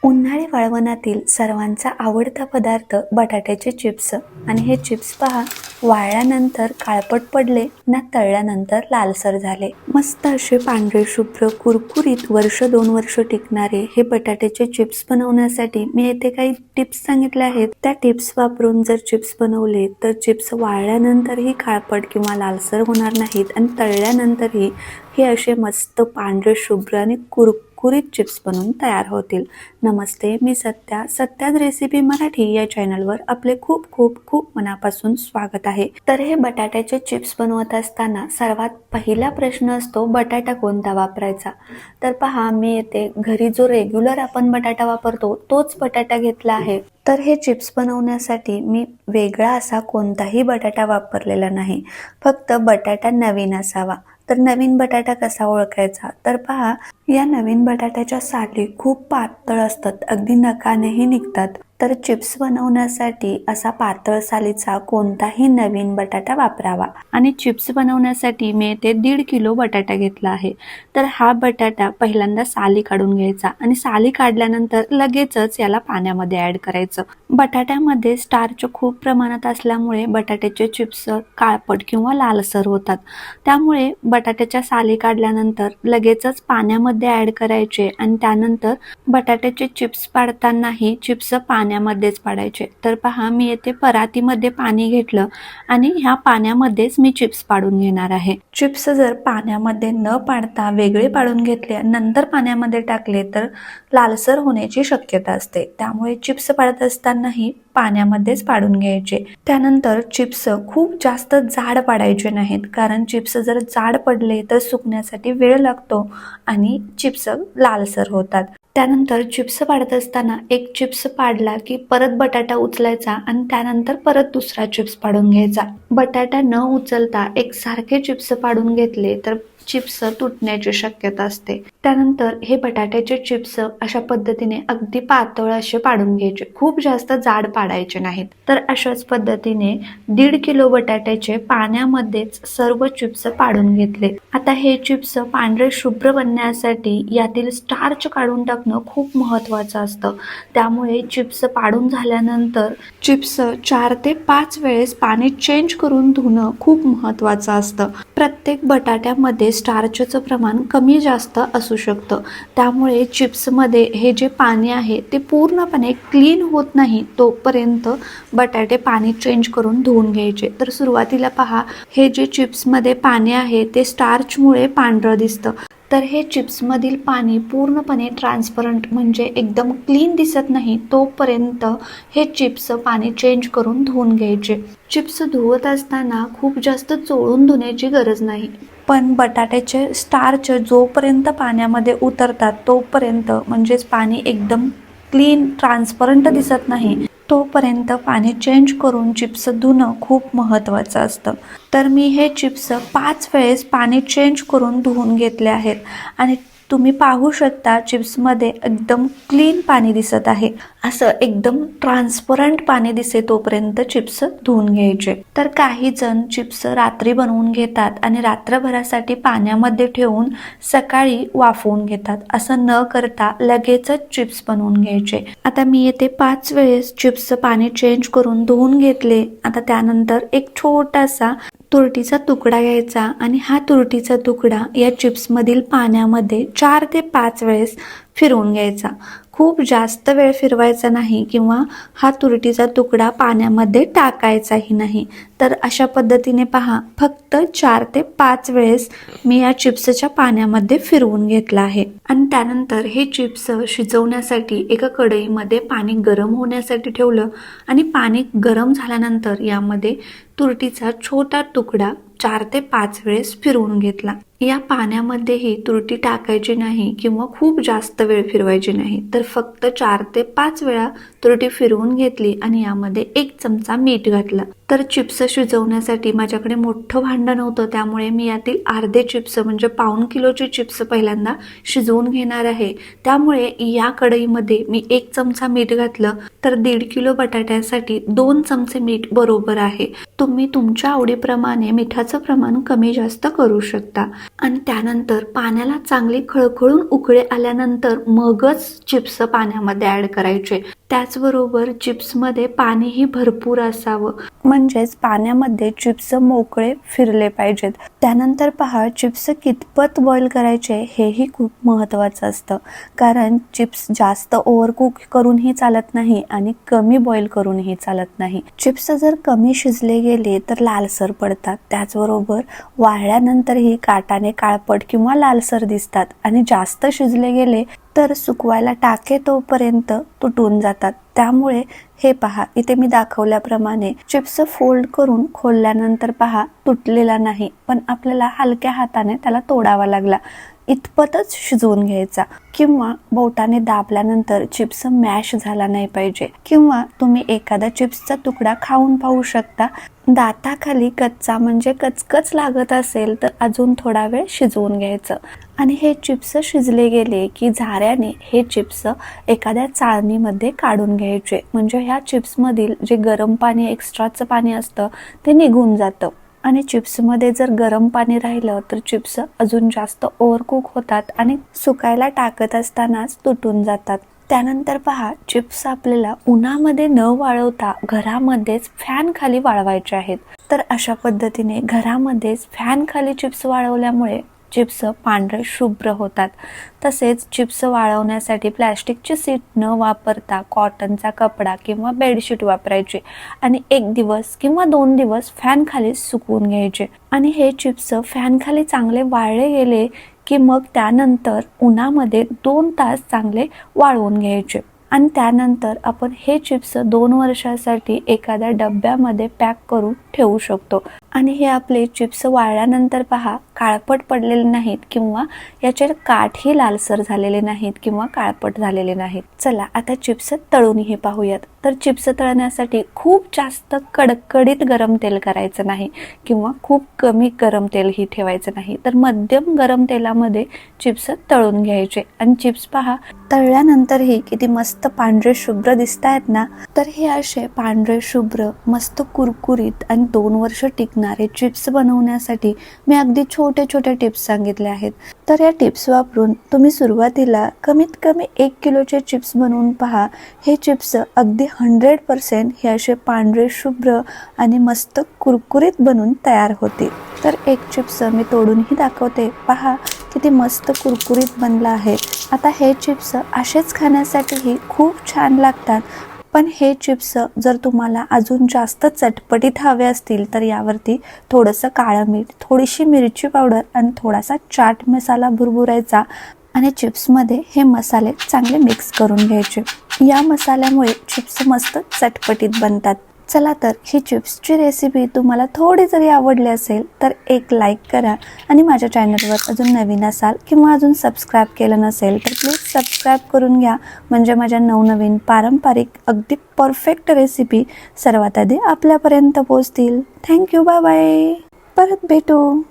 उन्हाळी वाळवणातील सर्वांचा आवडता पदार्थ बटाट्याचे चिप्स. आणि हे चिप्स पहा, वाळल्यानंतर काळपट पडले ना तळल्यानंतर लालसर झाले. मस्त असे पांढरे शुभ्र कुरकुरीत वर्ष 2 वर्ष टिकणारे हे बटाट्याचे चिप्स बनवण्यासाठी मी येथे काही टिप्स सांगितल्या आहेत. त्या टिप्स वापरून जर चिप्स बनवले तर चिप्स वाळल्यानंतरही काळपट किंवा लालसर होणार नाहीत आणि तळल्यानंतरही हे असे मस्त पांढरे शुभ्र आणि कुरकुरीत चिप्स बनवून तयार होतील. नमस्ते, मी सत्याज रेसिपी मराठी या चॅनलवर आपले खूप खूप खूप मनापासून स्वागत आहे. तर हे बटाट्याचे चिप्स बनवत असताना सर्वात पहिला प्रश्न असतो, बटाटा कोणता वापरायचा. तर पहा, मी येथे घरी जो रेग्युलर आपण बटाटा वापरतो तोच बटाटा घेतला आहे. तर हे चिप्स बनवण्यासाठी मी वेगळा असा कोणताही बटाटा वापरलेला नाही, फक्त बटाटा नवीन असावा. तर नवीन बटाटा कसा ओळखायचा, तर पहा, या नवीन बटाट्याच्या साली खूप पातळ असतात, अगदी नखानेही निघतात. तर चिप्स बनवण्यासाठी असा पातळ सालीचा कोणताही नवीन बटाटा वापरावा. आणि चिप्स बनवण्यासाठी मी येथे 1.5 किलो बटाटा घेतला आहे. तर हा बटाटा पहिल्यांदा साली काढून घ्यायचा आणि साली काढल्यानंतर लगेचच याला पाण्यामध्ये ऍड करायचं. बटाट्यामध्ये स्टार्च खूप प्रमाणात असल्यामुळे बटाट्याचे चिप्स काळपट किंवा लालसर होतात. त्यामुळे बटाट्याच्या साली काढल्यानंतर लगेचच पाण्यामध्ये ऍड करायचे आणि त्यानंतर बटाट्याचे चिप्स पाडतानाही चिप्स पाण्यामध्येच पाडायचे. तर पहा, मी येथे परातीमध्ये पाणी घेतलं आणि ह्या पाण्यामध्येच मी चिप्स पाडून घेणार आहे. चिप्स जर पाण्यामध्ये न पाडता वेगळे पाडून घेतले नंतर पाण्यामध्ये टाकले तर लालसर होण्याची शक्यता असते. त्यामुळे चिप्स पाडत असतानाही पाण्यामध्येच पाडून घ्यायचे. त्यानंतर चिप्स खूप जास्त जाड पाडायचे नाहीत, कारण चिप्स जर जाड पडले तर सुकण्यासाठी वेळ लागतो आणि चिप्स लालसर होतात. त्यानंतर चिप्स पाडत असताना एक चिप्स पाडला की परत बटाटा उचलायचा आणि त्यानंतर परत दुसरा चिप्स पाडून घ्यायचा. बटाटा न उचलता एकसारखे चिप्स पाडून घेतले तर चिप्स तुटण्याची शक्यता असते. त्यानंतर हे बटाट्याचे चिप्स अशा पद्धतीने अगदी पातळ असे पाडून घ्यायचे, खूप जास्त जाड पाडायचे नाहीत. तर अशाच पद्धतीने 1.5 किलो बटाट्याचे पाण्यामध्येच सर्व चिप्स पाडून घेतले. आता हे चिप्स पांढरे शुभ्र बनण्यासाठी यातील स्टार्च काढून टाकणं खूप महत्वाचं असतं. त्यामुळे चिप्स पाडून झाल्यानंतर चिप्स 4 ते 5 वेळेस पाणी चेंज करून धुणं खूप महत्वाचं असतं. प्रत्येक बटाट्यामध्ये स्टार्चचं प्रमाण कमी जास्त असू शकतं. त्यामुळे चिप्समध्ये हे जे पाणी आहे ते पूर्णपणे क्लीन होत नाही तोपर्यंत बटाटे पाणी चेंज करून धुवून घ्यायचे. तर सुरुवातीला पहा, हे जे चिप्समध्ये पाणी आहे ते स्टार्चमुळे पांढरं दिसतं. तर हे चिप्समधील पाणी पूर्णपणे ट्रान्सपरंट म्हणजे एकदम क्लीन दिसत नाही तोपर्यंत हे चिप्स पाणी चेंज करून धुवून घ्यायचे. चिप्स धुवत असताना खूप जास्त चोळून धुण्याची गरज नाही, पण बटाट्याचे स्टार्च जोपर्यंत पाण्यामध्ये उतरतात तोपर्यंत, म्हणजेच पाणी एकदम क्लीन ट्रान्सपरंट दिसत नाही तोपर्यंत पाणी चेंज करून चिप्स धुणं खूप महत्त्वाचं असतं. तर मी हे चिप्स 5 वेळेस पाणी चेंज करून धुवून घेतले आहेत आणि तुम्ही पाहू शकता चिप्समध्ये एकदम क्लीन पाणी दिसत आहे. असं एकदम ट्रान्सपरंट पाणी दिसे तोपर्यंत चिप्स धुवून घ्यायचे. तर काही जण चिप्स रात्री बनवून घेतात आणि रात्रभरासाठी पाण्यामध्ये ठेवून सकाळी वाफवून घेतात. असं न करता लगेचच चिप्स बनवून घ्यायचे. आता मी येथे 5 वेळेस चिप्स पाणी चेंज करून धुवून घेतले. आता त्यानंतर एक छोटासा तुरटीचा तुकडा घ्यायचा आणि हा तुरटीचा तुकडा या चिप्समधील पाण्यामध्ये 4 ते 5 वेळेस फिरवून घ्यायचा. खूप जास्त वेळ फिरवायचा नाही किंवा हा तुरटीचा तुकडा पाण्यामध्ये टाकायचाही नाही. तर अशा पद्धतीने पहा, फक्त 4 ते 5 वेळेस मी या चिप्सच्या पाण्यामध्ये फिरवून घेतला आहे. आणि त्यानंतर हे चिप्स शिजवण्यासाठी एका कढईमध्ये पाणी गरम होण्यासाठी ठेवलं आणि पाणी गरम झाल्यानंतर यामध्ये तुरटीचा छोटा तुकडा 4 ते 5 वेळेस फिरवून घेतला. या पाण्यामध्येही तुरटी टाकायची नाही किंवा खूप जास्त वेळ फिरवायची नाही, तर फक्त 4 ते 5 वेळा तुरटी फिरवून घेतली आणि यामध्ये 1 चमचा मीठ घातलं. तर चिप्स शिजवण्यासाठी माझ्याकडे मोठं भांडं नव्हतं, त्यामुळे मी यातील अर्धे चिप्स म्हणजे 1.5 किलोचे चिप्स पहिल्यांदा शिजवून घेणार आहे. त्यामुळे या कढईमध्ये मी 1 चमचा मीठ घातलं. तर 1.5 किलो बटाट्यासाठी 2 चमचे मीठ बरोबर आहे. तुम्ही तुमच्या आवडीप्रमाणे मिठाचं प्रमाण कमी जास्त करू शकता. आणि त्यानंतर पाण्याला चांगली खळखळून उकळे आल्यानंतर मगच चिप्स पाण्यामध्ये ऍड करायचे. त्याचबरोबर चिप्समध्ये पाणीही भरपूर असावं, म्हणजेच पाण्यामध्ये चिप्स मोकळे फिरले पाहिजेत. त्यानंतर पहा, चिप्स कितपत बॉईल करायचे हेही खूप महत्त्वाचं असतं, कारण चिप्स जास्त ओव्हरकुक करूनही चालत नाही आणि कमी बॉईल करूनही चालत नाही. चिप्स जर कमी शिजले गेले तर लालसर पडतात, त्याचबरोबर वाळल्यानंतरही काटाने काळपट किंवा लालसर दिसतात आणि जास्त शिजले गेले तर सुकवायला टाके तोपर्यंत तुटून जातात. त्यामुळे हे पहा, इथे मी दाखवल्याप्रमाणे चिप्स फोल्ड करून खोलल्यानंतर पहा तुटलेला नाही, पण आपल्याला हलक्या हाताने त्याला तोडावा लागला इतपतच शिजवून घ्यायचा. किंवा बोटाने दाबल्यानंतर चिप्स मॅश झाला नाही पाहिजे. किंवा तुम्ही एखादा चिप्सचा तुकडा खाऊन पाहू शकता, दाताखाली कच्चा म्हणजे कचकच लागत असेल तर अजून थोडा वेळ शिजवून घ्यायचं. आणि हे चिप्स शिजले गेले की झाऱ्याने हे चिप्स एखाद्या चाळणीमध्ये काढून घ्यायचे, म्हणजे ह्या चिप्समधील जे गरम पाणी, एक्स्ट्राचं पाणी असतं ते निघून जातं. आणि चिप्समध्ये जर गरम पाणी राहिलं तर चिप्स अजून जास्त ओव्हरकुक होतात आणि सुकायला टाकत असतानाच तुटून जातात. त्यानंतर पहा, चिप्स आपल्याला उन्हामध्ये न वाळवता घरामध्येच फॅन खाली वाळवायचे आहेत. तर अशा पद्धतीने घरामध्येच फॅन खाली चिप्स वाळवल्यामुळे चिप्स पांढरे शुभ्र होतात. तसेच चिप्स वाळवण्यासाठी प्लॅस्टिकची सीट न वापरता कॉटनचा कपडा किंवा बेडशीट वापरायची आणि 1 दिवस किंवा 2 दिवस फॅन खाली सुकवून घ्यायचे. आणि हे चिप्स फॅन खाली चांगले वाळले गेले की मग त्यानंतर उन्हामध्ये 2 तास चांगले वाळवून घ्यायचे. आणि त्यानंतर आपण हे चिप्स 2 वर्षासाठी एखाद्या डब्यामध्ये पॅक करून ठेवू शकतो. आणि हे आपले चिप्स वाळल्यानंतर पहा, काळपट पडलेले नाहीत किंवा याचे काठही लालसर झालेले नाहीत किंवा काळपट झालेले नाहीत. चला आता चिप्स तळूनही पाहूयात. तर चिप्स तळण्यासाठी खूप जास्त कडकडीत गरम तेल करायचं नाही किंवा खूप कमी गरम तेलही ठेवायचं नाही, तर मध्यम गरम तेलामध्ये चिप्स तळून घ्यायचे. आणि चिप्स पहा, तळल्यानंतरही किती मस्त पांढरे शुभ्र दिसत आहेत ना. तर हे असे पांढरे शुभ्र मस्त कुरकुरीत आणि 2 वर्ष टिकणारे चिप्स बनवण्यासाठी मी अगदी छोटे छोटे टिप्स सांगितले आहेत. तर या टिप्स वापरून तुम्ही सुरुवातीला कमीत कमी 1 किलोचे चिप्स बनवून पहा. हे चिप्स अगदी 100% हे असे पांढरे शुभ्र आणि मस्त कुरकुरीत बनून तयार होते. तर एक चिप्स मी तोडूनही दाखवते, पहा किती मस्त कुरकुरीत बनला आहे. आता हे चिप्स असेच खाण्यासाठीही खूप छान लागतात, पण हे चिप्स जर तुम्हाला अजून जास्त चटपटीत हवे असतील तर यावरती थोडंसं काळं मीठ, थोडीशी मिरची पावडर आणि थोडासा चाट मसाला भुरभुरायचा आणि चिप्समध्ये हे मसाले चांगले मिक्स करून घ्यायचे. या मसाल्यामुळे चिप्स मस्त चटपटीत बनतात. चला तर ही चिप्सची रेसिपी तुम्हाला थोडी जरी आवडली असेल तर एक लाईक करा आणि माझ्या चॅनलवर अजून नवीन असाल किंवा अजून सबस्क्राईब केलं नसेल तर प्लीज सबस्क्राईब करून घ्या, म्हणजे माझ्या नवनवीन पारंपरिक अगदी परफेक्ट रेसिपी सर्वात आधी आपल्यापर्यंत पोहोचतील. थँक्यू, बाय बाय, परत भेटू.